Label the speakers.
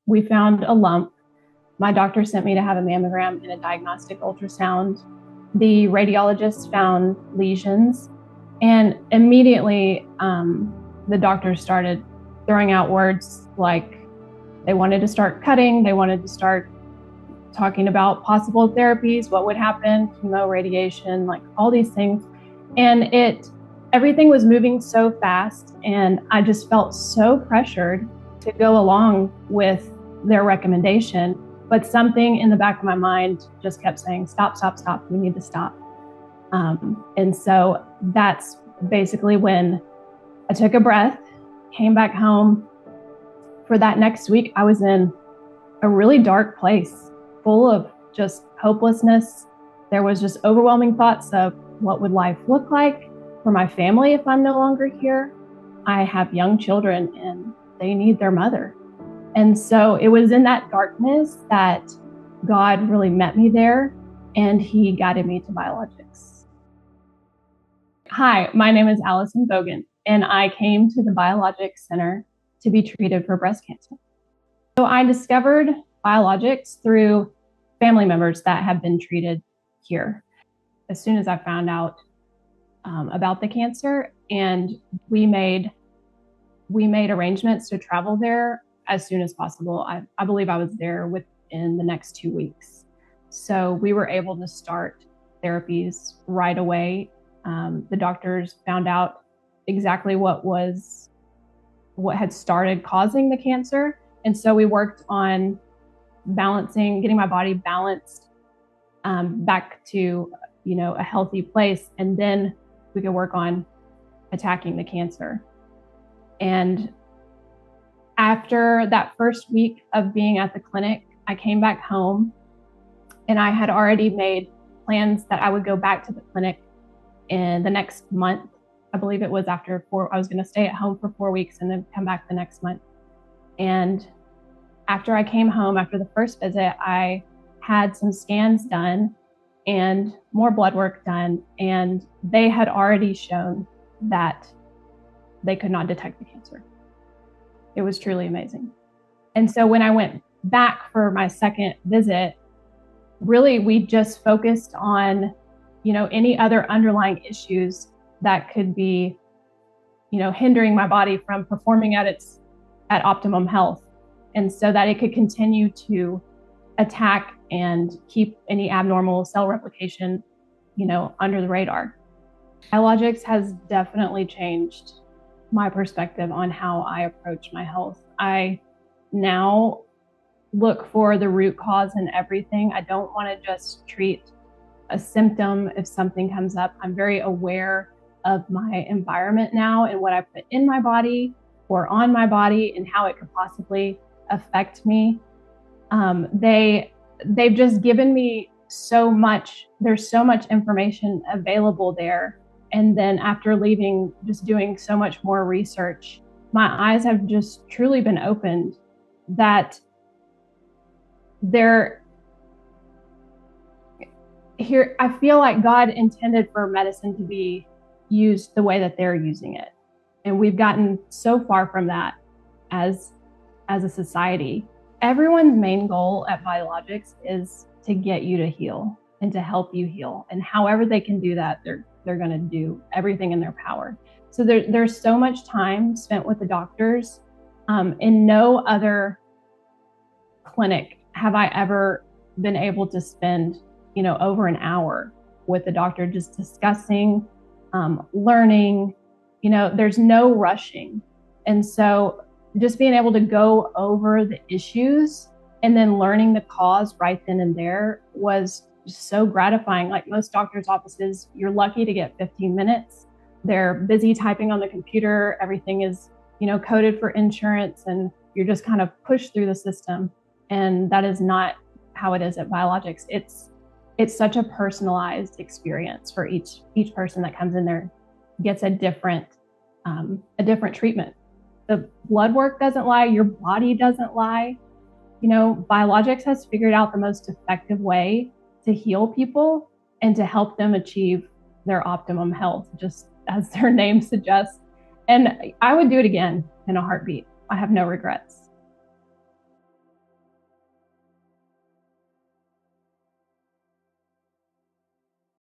Speaker 1: We found a lump. My doctor sent me to have a mammogram and a diagnostic ultrasound. The radiologist found lesions, and immediately the doctors started throwing out words like they wanted to start cutting, they wanted to start talking about possible therapies, what would happen, chemo, radiation, like all these things. And everything was moving so fast, and I just felt so pressured to go along with their recommendation. But something in the back of my mind just kept saying, stop, stop, stop, we need to stop. And so that's basically when I took a breath, came back home. For that next week, I was in a really dark place, full of just hopelessness. There was just overwhelming thoughts of what would life look like for my family if I'm no longer here. I have young children and they need their mother. And so it was in that darkness that God really met me there, and he guided me to Biologix. Hi, my name is Alison Bogan, and I came to the Biologix Center to be treated for breast cancer. So I discovered Biologix through family members that have been treated here. As soon as I found out about the cancer, and we made arrangements to travel there as soon as possible. I believe I was there within the next 2 weeks. So we were able to start therapies right away. The doctors found out exactly what had started causing the cancer. And so we worked on getting my body balanced back to, a healthy place. And then we could work on attacking the cancer. And after that first week of being at the clinic, I came back home, and I had already made plans that I would go back to the clinic in the next month. I believe it was I was going to stay at home for 4 weeks and then come back the next month. And after I came home, after the first visit, I had some scans done and more blood work done, and they had already shown that they could not detect the cancer. It was truly amazing. And so when I went back for my second visit, really we just focused on, any other underlying issues that could be, hindering my body from performing at optimum health. And so that it could continue to attack and keep any abnormal cell replication, under the radar. Biologix has definitely changed my perspective on how I approach my health. I now look for the root cause in everything. I don't want to just treat a symptom if something comes up. I'm very aware of my environment now and what I put in my body or on my body and how it could possibly affect me. They've just given me so much. There's so much information available there. And then after leaving, just doing so much more research, my eyes have just truly been opened that I feel like God intended for medicine to be used the way that they're using it. And we've gotten so far from that as a society. Everyone's main goal at Biologix is to get you to heal and to help you heal. And however they can do that, they're going to do everything in their power. So there's so much time spent with the doctors. In no other clinic have I ever been able to spend, over an hour with the doctor just discussing, learning. There's no rushing. And so just being able to go over the issues and then learning the cause right then and there was so gratifying. Like most doctors' offices, you're lucky to get 15 minutes. They're busy typing on the computer. Everything is, coded for insurance, and you're just kind of pushed through the system. And that is not how it is at Biologix. It's such a personalized experience for each person that comes in there gets a different treatment. The blood work doesn't lie. Your body doesn't lie. Biologix has figured out the most effective way to heal people and to help them achieve their optimum health, just as their name suggests. And I would do it again in a heartbeat. I have no regrets.